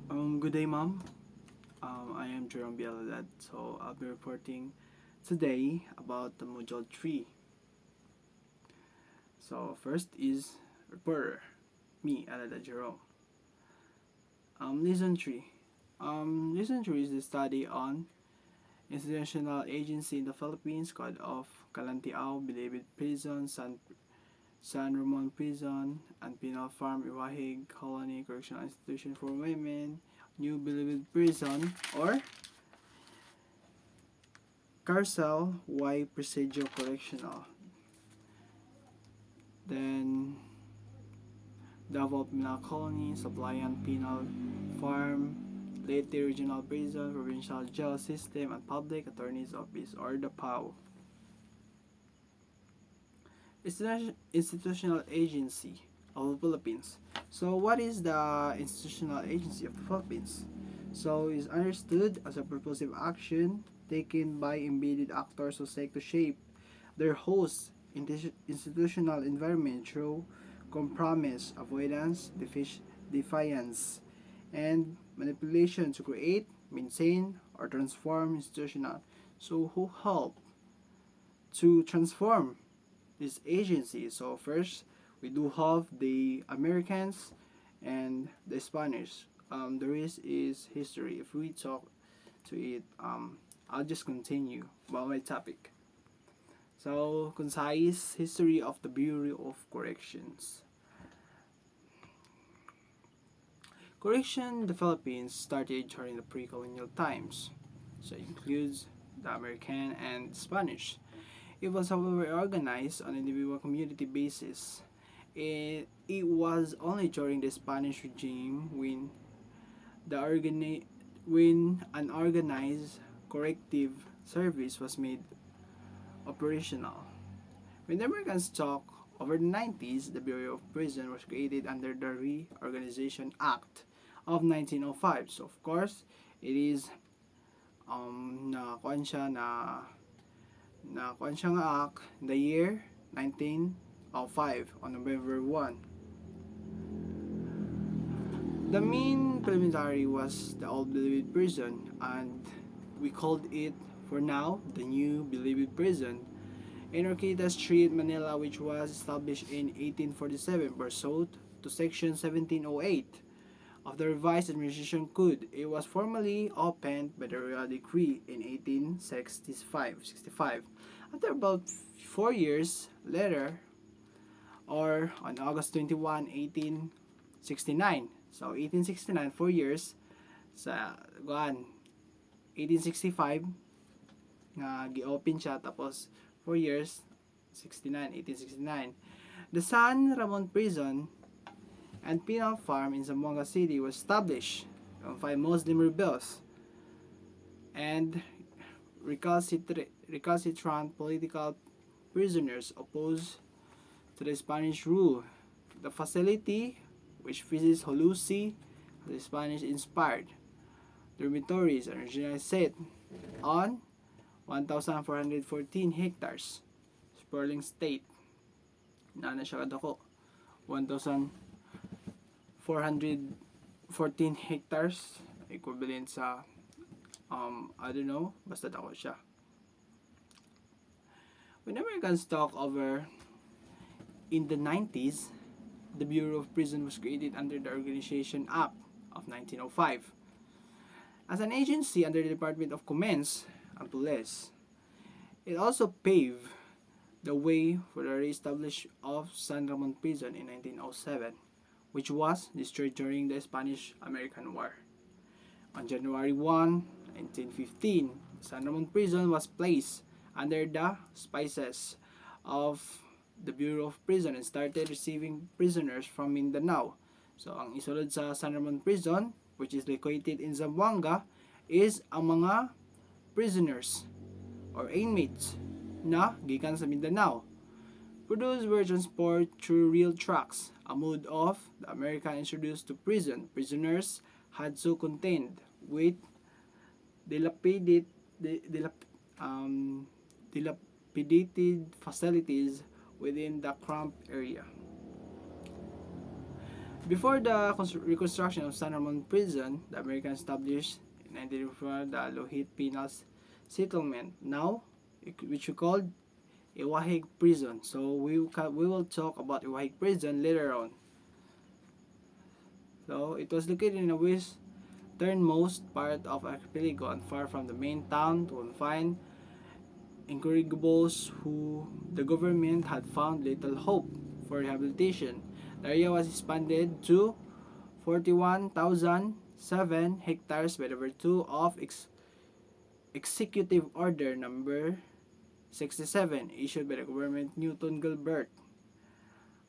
Good day, Mom. I am Jerome Bieladat, so I'll be reporting today about the Module 3. So, first is reporter, me, Alada Jerome. Lesson 3. Lesson 3 is the study on institutional agency in the Philippines, Code of Kalantiao, Bilibid Prison, San Ramon Prison, and Penal Farm, Iwahig Colony Correctional Institution for Women, New Bilibid Prison, or Carcel Y Presidio Correctional. Then Davao Penal Colony, Sablayan Penal Farm, Leyte Regional Prison, Provincial Jail System, and Public Attorney's Office or the PAO. Institutional Agency of the Philippines. So what is the Institutional Agency of the Philippines? So it's understood as a purposive action taken by embedded actors who seek to shape their host institutional environment through compromise, avoidance, defiance, and manipulation to create, maintain, or transform institutional. So who help to transform this agency? So first, we do have the Americans and the Spanish. The rest is history. If we talk to it, I'll just continue about my topic. So, concise history of the Bureau of Corrections. Correction in the Philippines started during the pre-colonial times, so it includes the American and Spanish. It was however organized on individual community basis. It was only during the Spanish regime when an organized corrective service was made operational. When the Americans took over the 90s, the Bureau of Prison was created under the Reorganization Act of 1905. So of course, it is na kuan siya na kuan siya nga act in the year 1905 on November 1. The main preliminary was the old Bilibid prison, and we called it for now the new Bilibid prison in Orquita Street, Manila, which was established in 1847 pursuant to Section 1708 of the Revised Administration Code. It was formally opened by the Royal Decree in 1865. After about 4 years later, or on August 21, 1869. So 1869, 4 years sa 1865 nga gi-open siya, tapos 4 years 1869. The San Ramon Prison and Penal Farm in Zamboanga City was established by Muslim rebels and recalcitrant political prisoners opposed to the Spanish rule. The facility, which visits Holusi, the Spanish-inspired dormitories, are originally set on 1,414 hectares, sprawling state. Na siya kadako, 1,414 hectares, equivalent sa I don't know, basta dako siya. When Americans took over in the 90s, the Bureau of Prison was created under the Organization Act of 1905 as an agency under the Department of Commerce and Police. It also paved the way for the re-establishment of San Ramon Prison in 1907, which was destroyed during the Spanish-American War. On January 1, 1915, San Ramon Prison was placed under the auspices of the Bureau of Prison and started receiving prisoners from Mindanao. So, ang isulod sa San Ramon Prison, which is located in Zamboanga, is ang mga prisoners or inmates na gikan sa Mindanao. Produced were transported through rail tracks, a mode of the American introduced to prison. Prisoners had to contend with dilapidated facilities within the cramped area. Before the reconstruction of San Ramon Prison, the Americans established in 1954 the Lohit Penal Settlement, now which we called Iwahig Prison. So we will talk about Iwahig Prison later on. So it was located in the westernmost part of Archipelago and far from the main town to confine incorrigibles who the government had found little hope for rehabilitation. The area was expanded to 41,007 hectares by number 2 of Executive Order number 67 issued by the government Newton Gilbert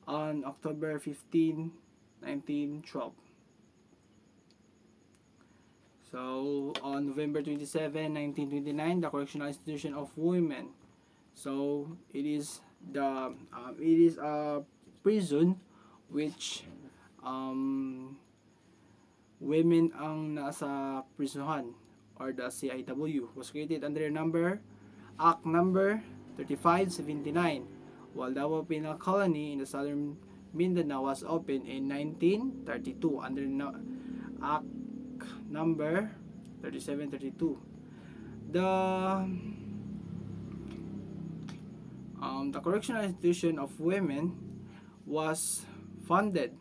on October 15, 1912. So, on November 1929, the Correctional Institution of Women. So, it is a prison which women ang nasa prisohan, or the CIW, was created under Act number 3579, while Davao Penal Colony in the southern Mindanao was opened in 1932 under Act number 3732. The Correctional Institution of Women was funded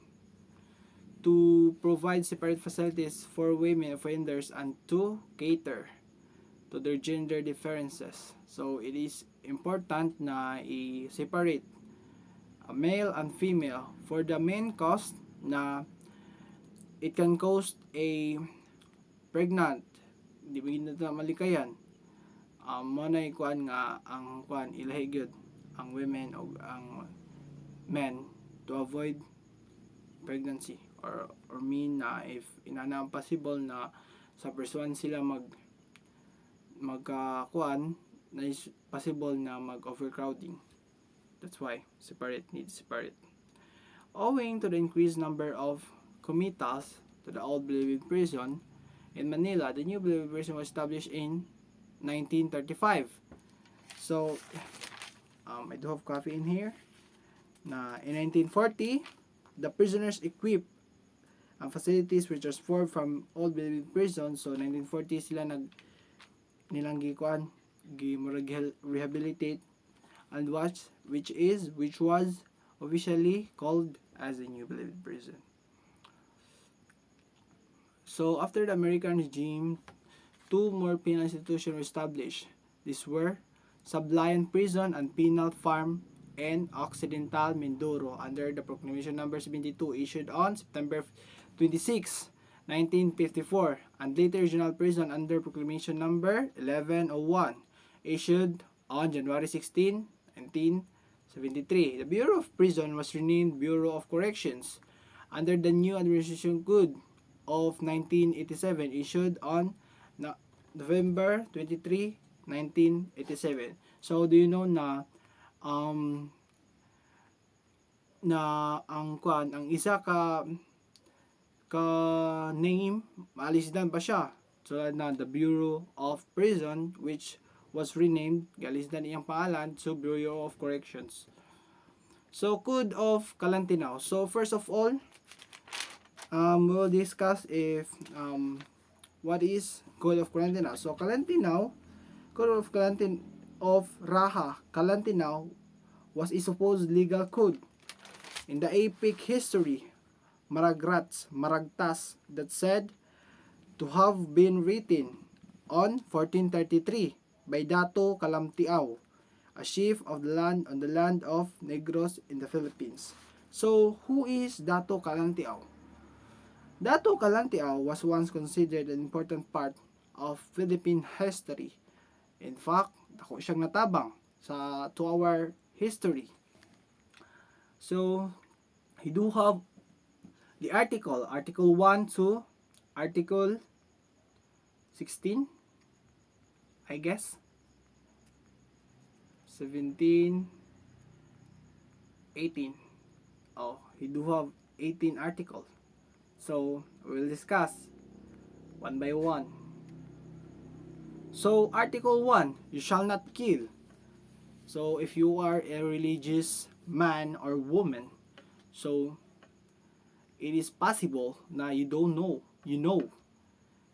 to provide separate facilities for women offenders and to cater to their gender differences. So it is important na i-separate male and female for the main cost na it can cause a pregnant, di ba na malikayan. Mo na ikuan nga ang kuan ilahi gyud ang women o ang men to avoid pregnancy, or mean na if inana possible na sa person sila magkakuan na is possible na mag overcrowding. That's why needs separate. Owing to the increased number of commutals to the old Bilibid prison in Manila, the new Bilibid prison was established in 1935. So, I do have copy in here. Na in 1940, the prisoners equipped ang facilities which was formed from old Bilibid prison. So 1940 sila nilang rehabilitate and which was officially called as the new Bilibid prison. So after the American regime, 2 more penal institutions were established. These were Sablayan Prison and Penal Farm and Occidental Mindoro under the Proclamation number 72 issued on September 26, 1954, and later Regional Prison under Proclamation number 1101 issued on January 16, 1973. The Bureau of Prison was renamed Bureau of Corrections under the new Administration Code of 1987 issued on November 23, 1987. So do you know na ang isa ka name maalisdan pa siya, so na the Bureau of Prison, which was renamed galisdan iyang pangalan to Bureau of Corrections. So Code of Kalantinao. So first of all, we'll discuss if what is Code of Kalantinao. So Kalantinao, Code of Kalantinao of Raha, Kalantinao was a supposed legal code in the epic history Maragtas that said to have been written on 1433 by Dato Kalantiao, a chief of the land on the land of Negros in the Philippines. So who is Dato Kalantiao? Dato Kalantiao was once considered an important part of Philippine history. In fact, dako siyang natabang to our history. So, we do have the Article 1 to Article 16, I guess. 17, 18. Oh, we do have 18 articles. So, we'll discuss one by one. So, Article 1, you shall not kill. So, if you are a religious man or woman, so it is possible na you don't know, you know,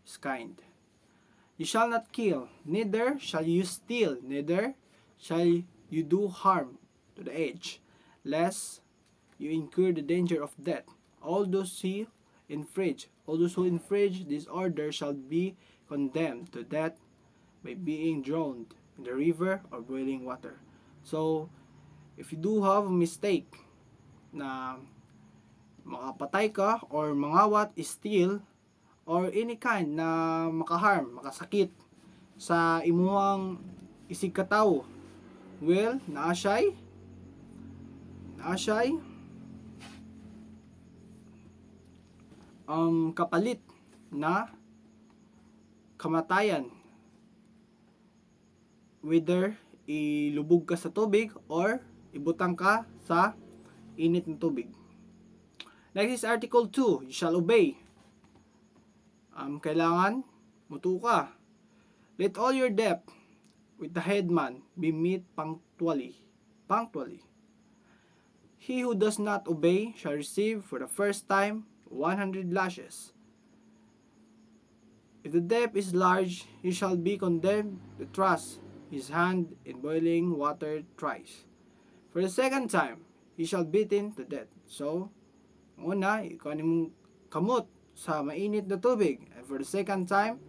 is kind. You shall not kill, neither shall you steal, neither shall you do harm to the aged, lest you incur the danger of death. All those who infringe this order shall be condemned to death by being drowned in the river or boiling water. So, if you do have a mistake na makapatay ka or mangawat, steal, or any kind na makaharm, makasakit sa imuhang isig katawo, well, naa siya'y kapalit na kamatayan, whether ilubog ka sa tubig or ibutang ka sa init ng tubig. Next is Article 2, you shall obey. Kailangan mutuo ka. Let all your debt with the headman be met punctually. He who does not obey shall receive for the first time 100 lashes. If the debt is large, he shall be condemned to thrust his hand in boiling water thrice. For the second time, he shall beaten to death. So, una, ikaw mong kamot sa mainit na tubig. And for the second time,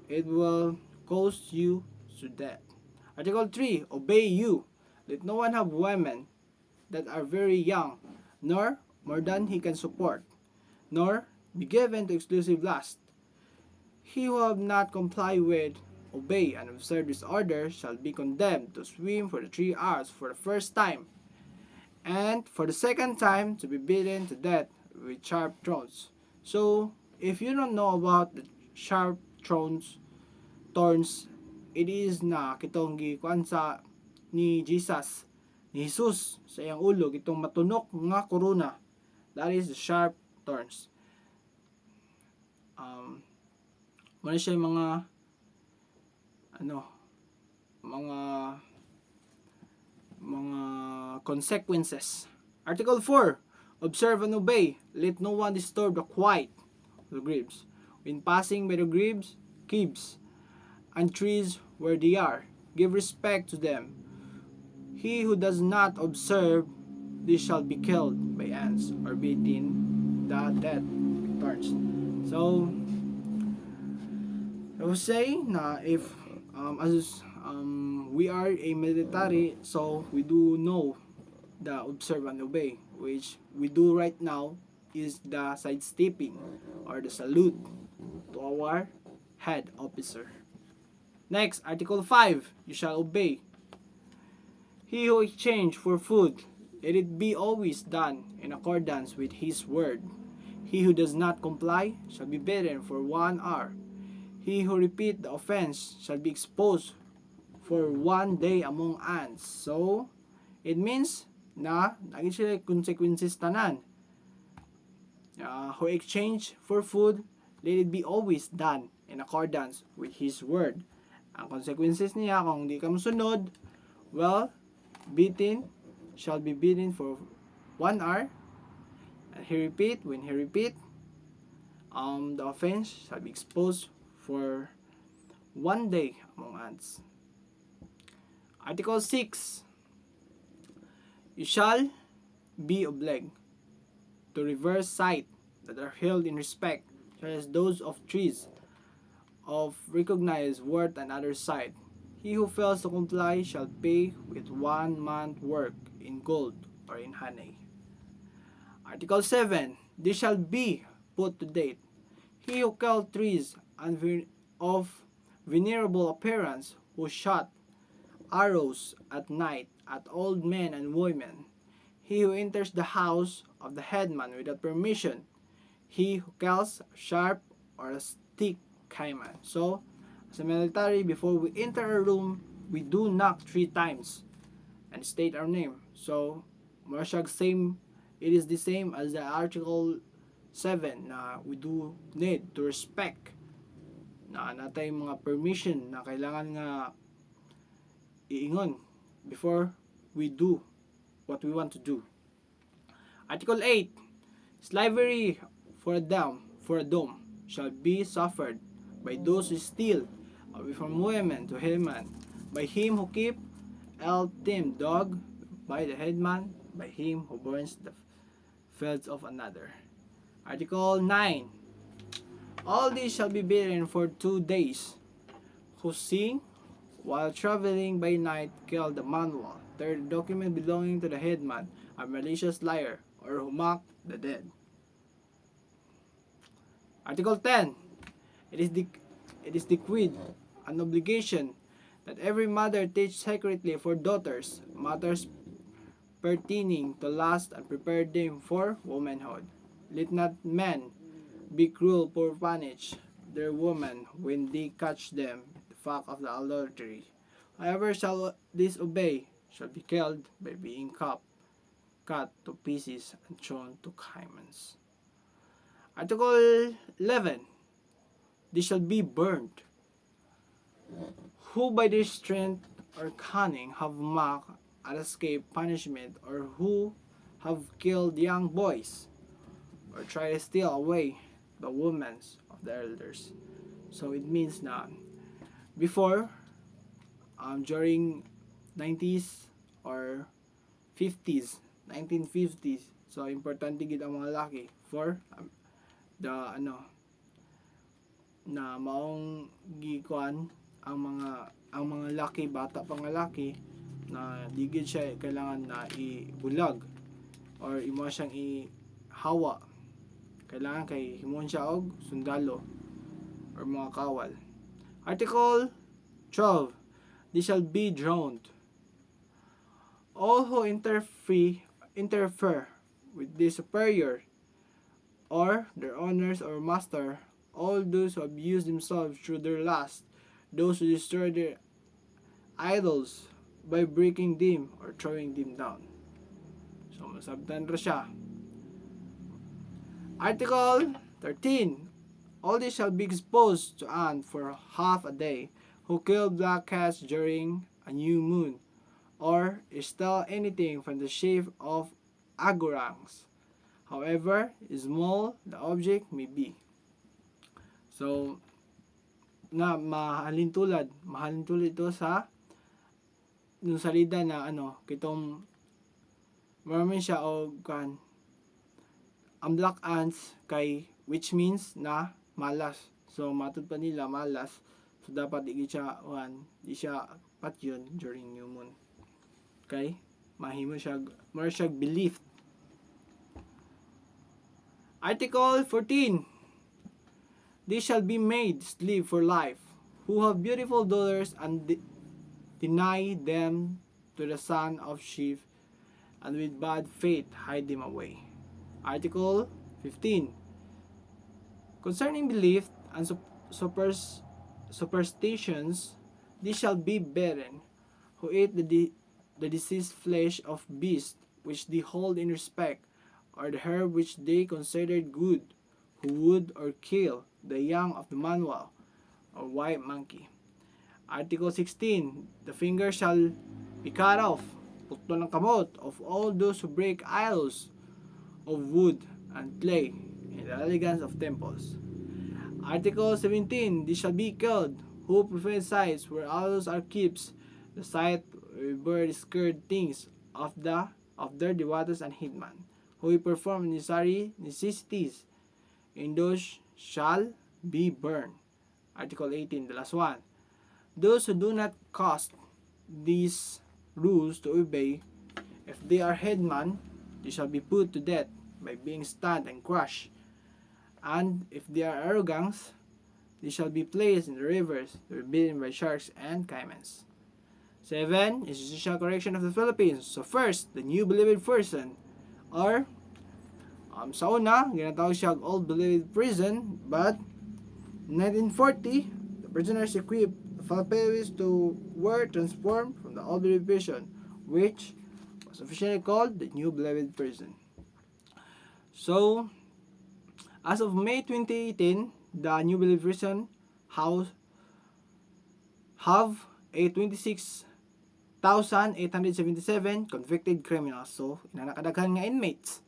it will cause you to death. Article 3, obey you. Let no one have women that are very young, nor more than he can support, nor be given to exclusive lust. He who have not complied with, obey, and observe this order shall be condemned to swim for the 3 hours for the first time, and for the second time to be beaten to death with sharp thorns. So, if you don't know about the sharp thorns, it is na kitong gikuan sa ni Jesus sa iyang ulo, itong matunok nga korona. That is the sharp thorns. Muna siya yung mga consequences. Article 4, observe and obey. Let no one disturb the quiet of the graves. When passing by the graves, caves, and trees where they are, give respect to them. He who does not observe, they shall be killed by ants or beaten the death with thorns. So, I would say na if we are a military, so we do know the observe and obey, which we do right now is the sidestepping or the salute to our head officer. Next, Article 5, you shall obey. He who exchange for food, let it be always done in accordance with his word. He who does not comply shall be beaten for 1 hour. He who repeat the offense shall be exposed for 1 day among ants. So, it means na naging sila consequences tanan. Who exchange for food, let it be always done in accordance with his word. Ang consequences niya, kung hindi ka masunod, well, shall be beaten for 1 hour. And when he repeat, the offense shall be exposed for 1 day among ants. Article 6, you shall be obliged to reverse sight that are held in respect, such as those of trees of recognized worth and other sight. He who fails to comply shall pay with 1 month work in gold or in honey. Article 7, they shall be put to death. He who killed trees of venerable appearance, who shot arrows at night at old men and women. He who enters the house of the headman without permission. He who kills a sharp or a stick cayman. So, as a military, before we enter a room, we do knock 3 times and state our name. So, it is the same as the Article 7 na we do need to respect na natay mga permission na kailangan nga iingon before we do what we want to do. Article 8, Slavery for a dome shall be suffered by those who steal away from women to hillman, by him who keep el team dog, by the headman, by him who burns the fields of another. Article 9. All these shall be beaten for 2 days, who sing while traveling by night kill the manual, third document belonging to the headman, a malicious liar, or who mock the dead. Article 10. It is decreed an obligation that every mother teach secretly for daughters matters pertaining to lust and prepare them for womanhood. Let not men be cruel for punish their women when they catch them the fact of the adultery. Whoever shall disobey shall be killed by being cut to pieces and thrown to caimans. Article 11. They shall be burned, who by their strength or cunning have mocked and escaped punishment, or who have killed young boys, or try to steal away the women of the elders. So it means na before, during 90s or 50s, 1950s, so importante gid ang mga laki for the na maong gikuan ang mga laki, bata pang laki na digid siya kailangan na ibulag or imo siyang ihawa, kailangan kay himon siya og sundalo or mga kawal. Article 12. They shall be drowned. All who interfere with the superior or their owners or master, all those who abuse themselves through their lust, those who destroy their idols by breaking them or throwing them down. So, masabtan ra siya. Article 13. All these shall be exposed to ant for half a day, who kill black cats during a new moon, or steal anything from the shape of agorangs, however small the object may be. So, mahalin tulad ito sa nung salida na kitong marami siya og kan ang black ants kay, which means na malas. So matud pa nila malas. So dapat di siya patyon during new moon. Okay? Mahimo siya more siya belief. Article 14. They shall be made slave for life, who have beautiful daughters and deny them to the son of chief, and with bad faith hide them away. Article 15. Concerning belief and superstitions, they shall be barren, who eat the deceased flesh of beasts which they hold in respect, or the herb which they considered good, who would or kill the young of the manual or white monkey. Article 16. The finger shall be cut off, putlo ng kamot, of all those who break idols of wood and clay in the elegance of temples. Article 17. They shall be killed, who profane sites where idols are kept, the site where scared things of their devotees and hitman, who will perform necessities in those shall be burned. Article 18, the last one. Those who do not cause these rules to obey, if they are headman, they shall be put to death by being stunned and crushed. And if they are arrogants, they shall be placed in the rivers to be beaten by sharks and caimans. 7. Institutional correction of the Philippines. So first, the new believed person, or sa una, ginatawag siya old believed prison, but in 1940, the prisoners equipped the Filipinos to were transformed from the old believed prison, which was officially called the new believed prison. So, as of May 2018, the new believed prison house have a 26,877 convicted criminals. So, inanakadaghan nga inmates.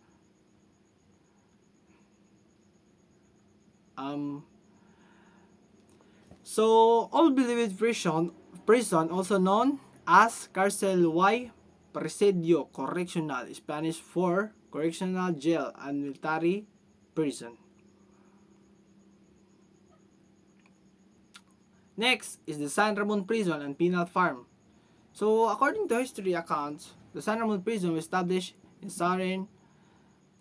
Um, so, Old Bilibid prison, also known as Cárcel y Presidio Correccional, Spanish for correctional jail and military prison. Next is the San Ramon Prison and Penal Farm. So, according to history accounts, the San Ramon Prison was established in southern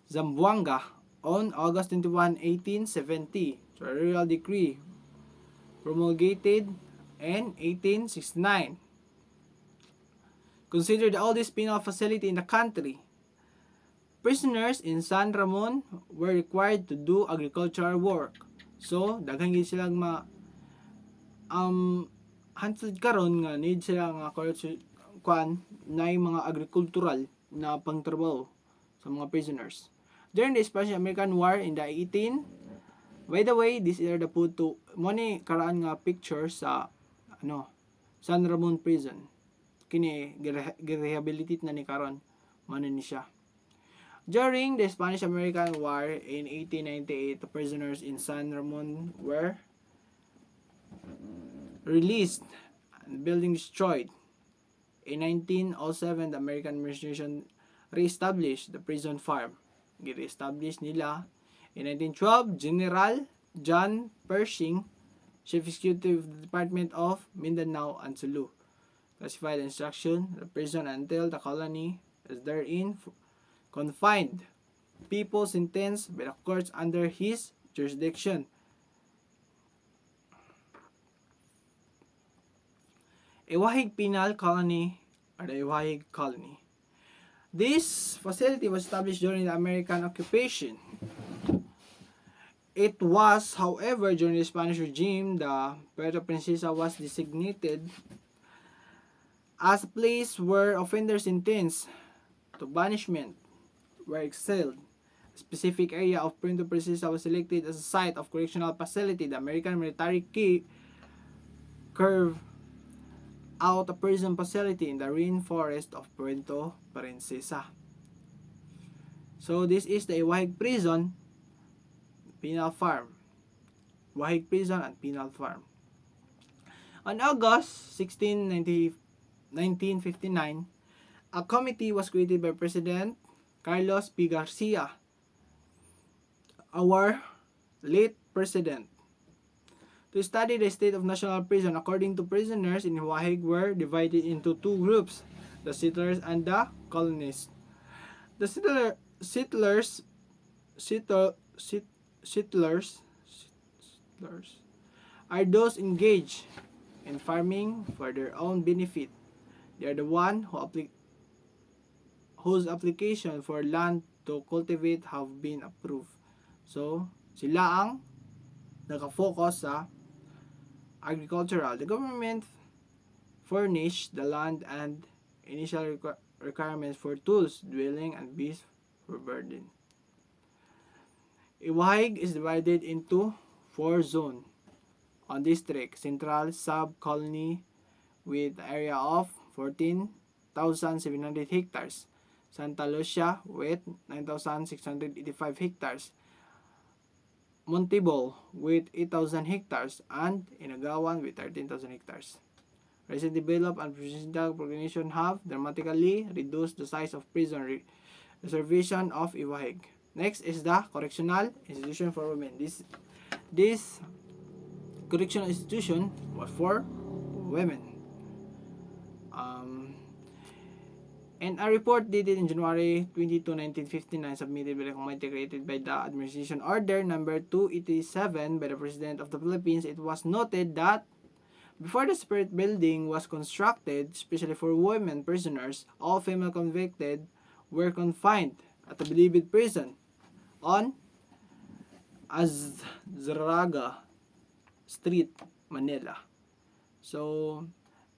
Zamboanga on August 21, 1870 through a royal decree promulgated in 1869. Considered the oldest penal facility in the country, prisoners in San Ramon were required to do agricultural work. So, daghan gid silang hantod karon nga need sila nga kwan na mga agricultural na pangtrabaho sa mga prisoners. During the Spanish-American War in the 18, by the way, this is the photo mo ni karaan nga picture sa San Ramon Prison. Kini girehabilitate na ni karon man ni siya. During the Spanish-American War in 1898, the prisoners in San Ramon were released and building destroyed. In 1907, the American administration re-established the prison farm. Gi-re-establish nila. In 1912, General John Pershing, Chief Executive of the Department of Mindanao and Sulu, classified instruction the prison until the colony is therein confined. People sentenced by the courts under his jurisdiction. Iwahig Penal Colony or the Iwahig Colony. This facility was established during the American occupation. It was, however, during the Spanish regime, the Puerto Princesa was designated as a place where offenders sentenced to banishment were exiled. A specific area of Puerto Princesa was selected as a site of correctional facility. The American military curved out a prison facility in the rainforest of Puerto Princesa. So this is the Iwahig Prison, Penal Farm. Iwahig Prison and Penal Farm. On August 16, 1959, a committee was created by President Carlos P. Garcia, our late president, to study the state of national prison. According to prisoners in Iwahig were divided into two groups, the settlers and the colonists. The settlers are those engaged in farming for their own benefit. They are the one whose application for land to cultivate have been approved. So, sila ang nakafocus sa agricultural. The government furnished the land and initial requirements for tools, dwelling, and beasts for burden. Iwahig is divided into 4 zones on district. Central sub-colony with area of 14,700 hectares. Santa Lucia with 9,685 hectares. Montebol with 8,000 hectares and Inagawan with 13,000 hectares. Recent development and presidential proclamation have dramatically reduced the size of prison reservation of Iwahig. Next is the Correctional Institution for Women. This correctional institution was for women. And a report dated in January 22, 1959 submitted by the committee created by the Administration Order number 287 by the President of the Philippines, it was noted that before the separate building was constructed, especially for women prisoners, all female convicted were confined at the Bilibid prison on Azraga Street, Manila. So,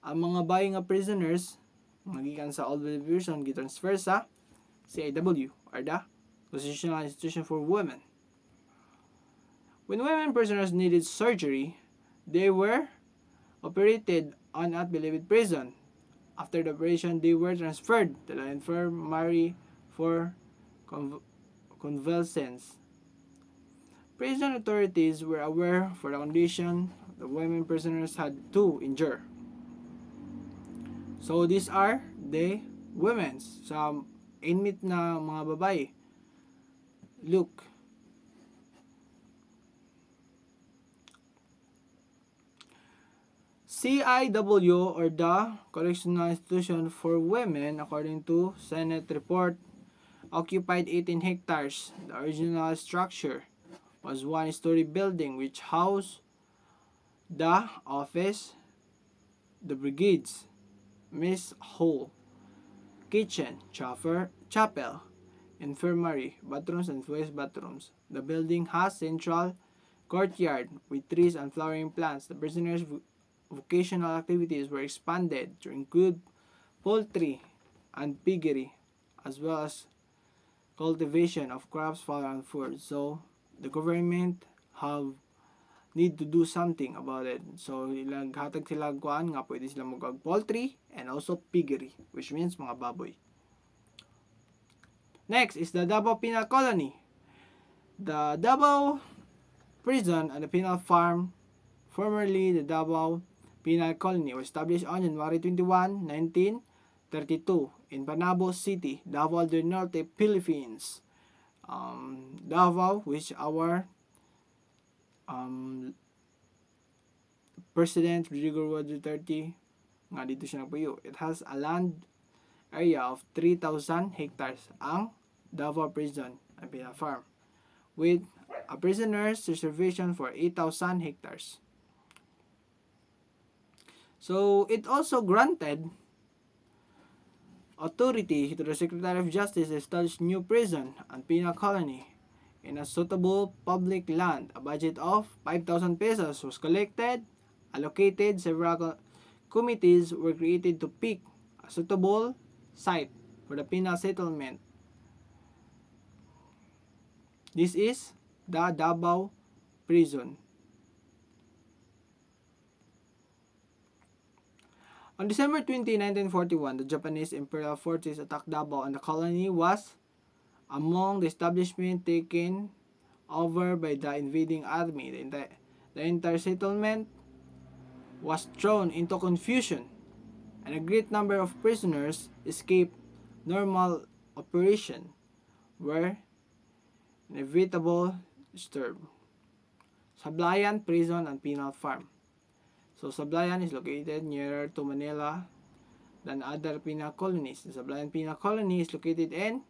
ang mga bayi nga prisoners magikan sa Old Bilibid prison gitransfer sa CIW or the Constitutional Institution for Women. When women prisoners needed surgery, they were operated on at Bilibid prison. After the operation, they were transferred to the infirmary for convalescence. Prison authorities were aware for the condition the women prisoners had to endure. So these are the women's sa inmate na mga babae. Look. CIW, or the Correctional Institution for Women, according to Senate report, occupied 18 hectares. The original structure was one-story building which housed the office, the brigades, mess hall, kitchen, chapel, infirmary, bathrooms, and waste bathrooms. The building has central courtyard with trees and flowering plants. The prisoners' vocational activities were expanded to include poultry and piggery, as well as cultivation of crops, flower, and food. So the government have need to do something about it. So hatag sila kuan nga pwede sila mag poultry and also piggery, which means mga baboy. Next is the Davao Penal Colony. The Davao Prison and the Penal Farm, formerly the Davao Penal Colony, was established on January 21, 1932 in Panabo City, Davao del Norte, Philippines. Davao, which our President Rodrigo Duterte nga dito siya nagpuyo. It has a land area of 3,000 hectares ang Davao Prison and Penal Farm, with a prisoner's reservation for 8,000 hectares. So it also granted authority to the Secretary of Justice to establish new prison and penal colony in a suitable public land. A budget of 5,000 pesos was collected, allocated. Several committees were created to pick a suitable site for the penal settlement. This is the Davao Prison. On December 20, 1941, the Japanese Imperial Forces attacked Davao, and the colony was among the establishments taken over by the invading army. The entire settlement was thrown into confusion, and a great number of prisoners escaped. Normal operation were inevitable disturbed. Sablayan Prison and Penal Farm. So Sablayan is located nearer to Manila than other penal colonies. The Sablayan Penal Colony is located in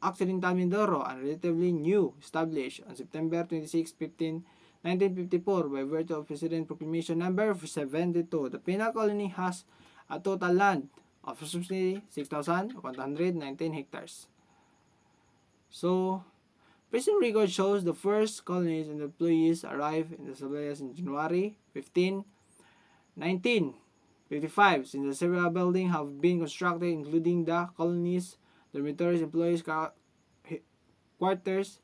Occidental Mindoro and relatively new, established on September 26, 1954 by virtue of President Proclamation Number 72. The penal colony has a total land of approximately 6,119 hectares. So, prison record shows the first colonies and employees arrived in the Sablayas in January 15, 1955. Since the several buildings have been constructed, including the colonies, dormitories, employees quarters,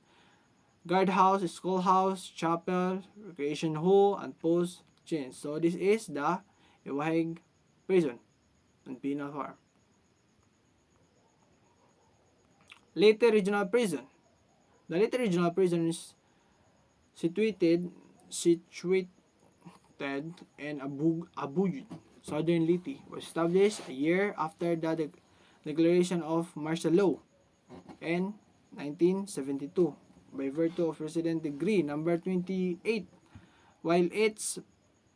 guardhouse, schoolhouse, chapel, recreation hall, and post chains. So this is the Iwahig Prison and Penal Farm. Leyte Regional Prison. The Leyte Regional Prison is situated in Abuyud, Southern Leyte. Was established a year after the declaration of martial law in 1972 by virtue of President Decree Number 28, while its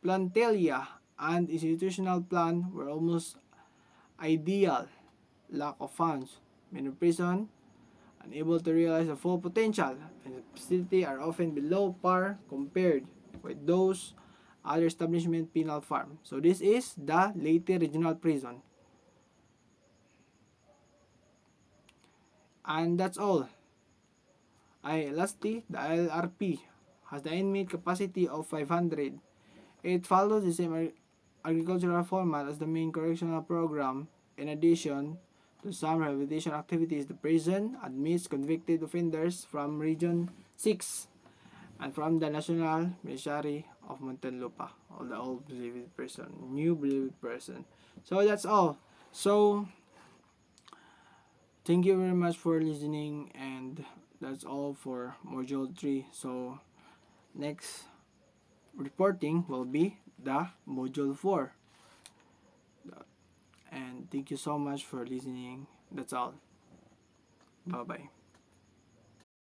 plantelia and institutional plan were almost ideal. Lack of funds, many prisons unable to realize the full potential, and the facility are often below par compared with those other establishment penal farm. So this is the Leyte Regional Prison. And that's all. Lastly, the LRP has the inmate capacity of 500. It follows the same agricultural format as the main correctional program. In addition to some rehabilitation activities, the prison admits convicted offenders from Region 6 and from the National Military of Muntinlupa, all the old believed person, new believed person. So that's all. So thank you very much for listening, and that's all for module 3. So next reporting will be the module 4. And thank you so much for listening. That's all. Bye bye.